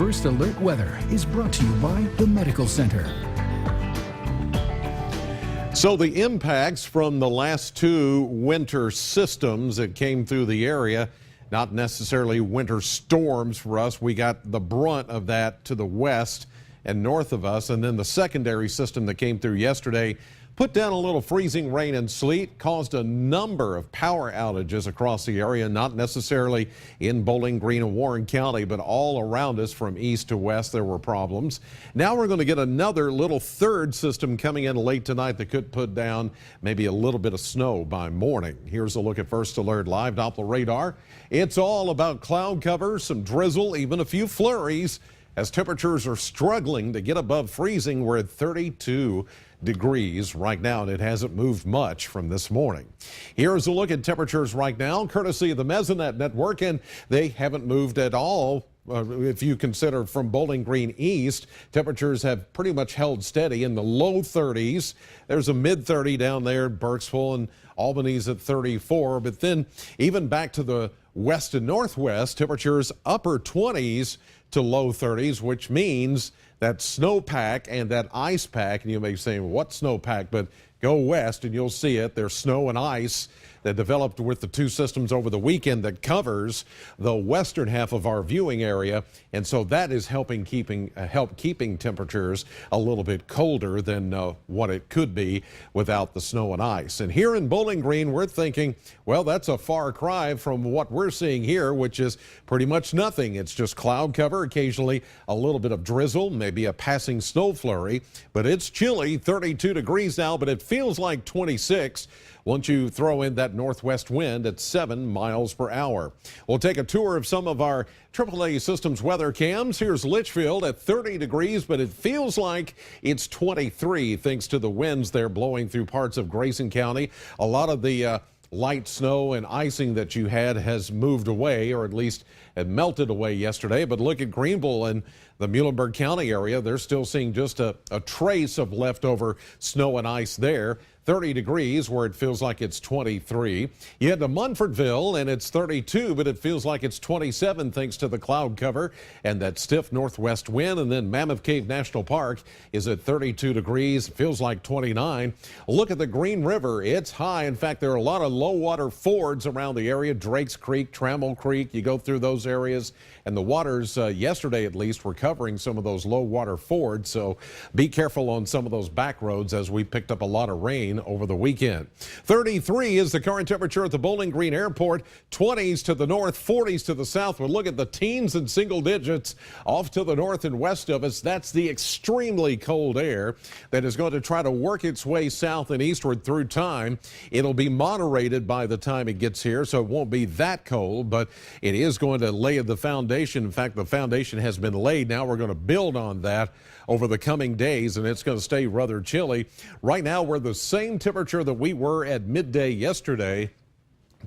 First Alert Weather is brought to you by the Medical Center. So the impacts from the last two winter systems that came through the area, not necessarily winter storms for us. We got the brunt of that to the west and north of us, and then the secondary system that came through yesterday put down a little freezing rain and sleet, caused a number of power outages across the area, not necessarily in Bowling Green and Warren County, but all around us from east to west there were problems. Now we're going to get another little third system coming in late tonight that could put down maybe a little bit of snow by morning. Here's a look at First Alert Live Doppler radar. It's all about cloud cover, some drizzle, even a few flurries as temperatures are struggling to get above freezing. We're at 32 degrees right now, and it hasn't moved much from this morning. Here's a look at temperatures right now, courtesy of the Mesonet network, and they haven't moved at all. If you consider from Bowling Green east, temperatures have pretty much held steady in the low 30s. There's a mid 30 down there at Burkesville, and Albany's at 34. But then even back to the west and northwest, temperatures upper 20s to low 30s, which means that snowpack and that ice pack, and you may be saying, what snowpack? But go west and you'll see it. There's snow and ice that developed with the two systems over the weekend that covers the western half of our viewing area, and so that is helping keeping temperatures a little bit colder than what it could be without the snow and ice. And here in Bowling Green, we're thinking, well, that's a far cry from what we're seeing here, which is pretty much nothing. It's just cloud cover, occasionally a little bit of drizzle, maybe a passing snow flurry, but it's chilly, 32 degrees now, but it feels like 26 once you throw in that northwest wind at 7 miles per hour. We'll take a tour of some of our AAA Systems weather cams. Here's Litchfield at 30 degrees, but it feels like it's 23 thanks to the winds there blowing through parts of Grayson County. A lot of the light snow and icing that you had has moved away, or at least it melted away yesterday. But look at Greenville and the Muhlenberg County area. They're still seeing just a trace of leftover snow and ice there. 30 degrees where it feels like it's 23. You head to Munfordville and it's 32, but it feels like it's 27 thanks to the cloud cover and that stiff northwest wind. And then Mammoth Cave National Park is at 32 degrees. It feels like 29. Look at the Green River. It's high. In fact, there are a lot of low water fords around the area. Drake's Creek, Trammell Creek. You go through those areas, and the waters yesterday at least were covering some of those low water fords. So be careful on some of those back roads as we picked up a lot of rain over the weekend. 33 is the current temperature at the Bowling Green Airport. 20s to the north, 40s to the south. But look at the teens and single digits off to the north and west of us. That's the extremely cold air that is going to try to work its way south and eastward through time. It'll be moderated by the time it gets here, so it won't be that cold, but it is going to lay the foundation. In fact, the foundation has been laid. Now we're going to build on that over the coming days, and it's going to stay rather chilly. Right now, we're the same temperature that we were at midday yesterday,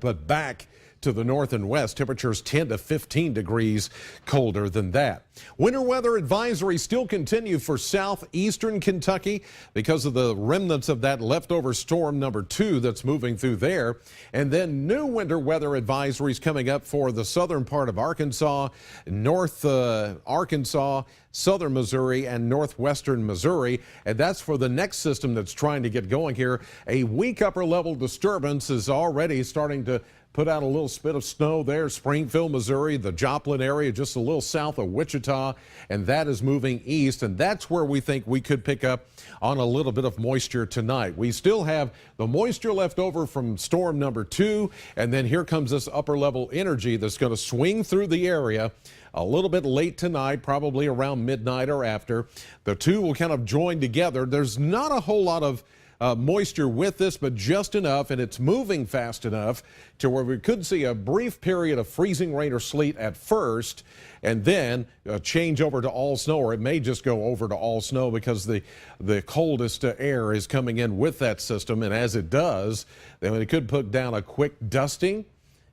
but back to the north and west, temperatures 10 to 15 degrees colder than that. Winter weather advisories still continue for southeastern Kentucky because of the remnants of that leftover storm number 2 that's moving through there. And then new winter weather advisories coming up for the southern part of Arkansas, north Arkansas, southern Missouri, and northwestern Missouri. And that's for the next system that's trying to get going here. A weak upper level disturbance is already starting to put out a little spit of snow there. Springfield, Missouri, the Joplin area, just a little south of Wichita, and that is moving east, and that's where we think we could pick up on a little bit of moisture tonight. We still have the moisture left over from storm number 2, and then here comes this upper level energy that's going to swing through the area a little bit late tonight, probably around midnight or after. The two will kind of join together. There's not a whole lot of moisture with this, but just enough, and it's moving fast enough to where we could see a brief period of freezing rain or sleet at first, and then change over to all snow, or it may just go over to all snow because the coldest air is coming in with that system, and as it does, then it could put down a quick dusting,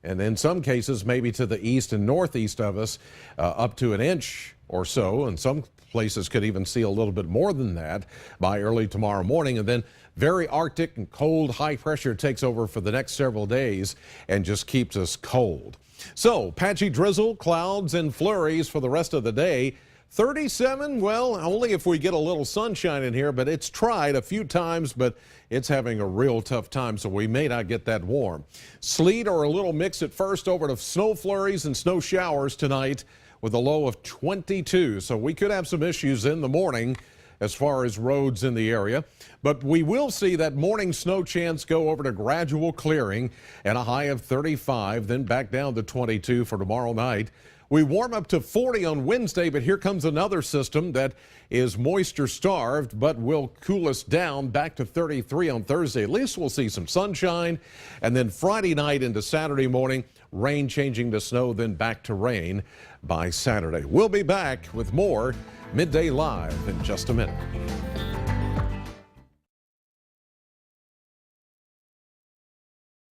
and in some cases maybe to the east and northeast of us up to an inch or so, and some places could even see a little bit more than that by early tomorrow morning. And then very Arctic and cold high pressure takes over for the next several days and just keeps us cold. So patchy drizzle, clouds, and flurries for the rest of the day. 37, well, only if we get a little sunshine in here, but it's tried a few times, but it's having a real tough time, so we may not get that warm. Sleet or a little mix at first, over to snow flurries and snow showers tonight with a low of 22. So we could have some issues in the morning as far as roads in the area, but we will see that morning snow chance go over to gradual clearing and a high of 35, then back down to 22 for tomorrow night. We warm up to 40 on Wednesday, but here comes another system that is moisture starved but will cool us down back to 33 on Thursday. At least we'll see some sunshine. And then Friday night into Saturday morning, rain changing to snow, then back to rain by Saturday. We'll be back with more Midday Live in just a minute.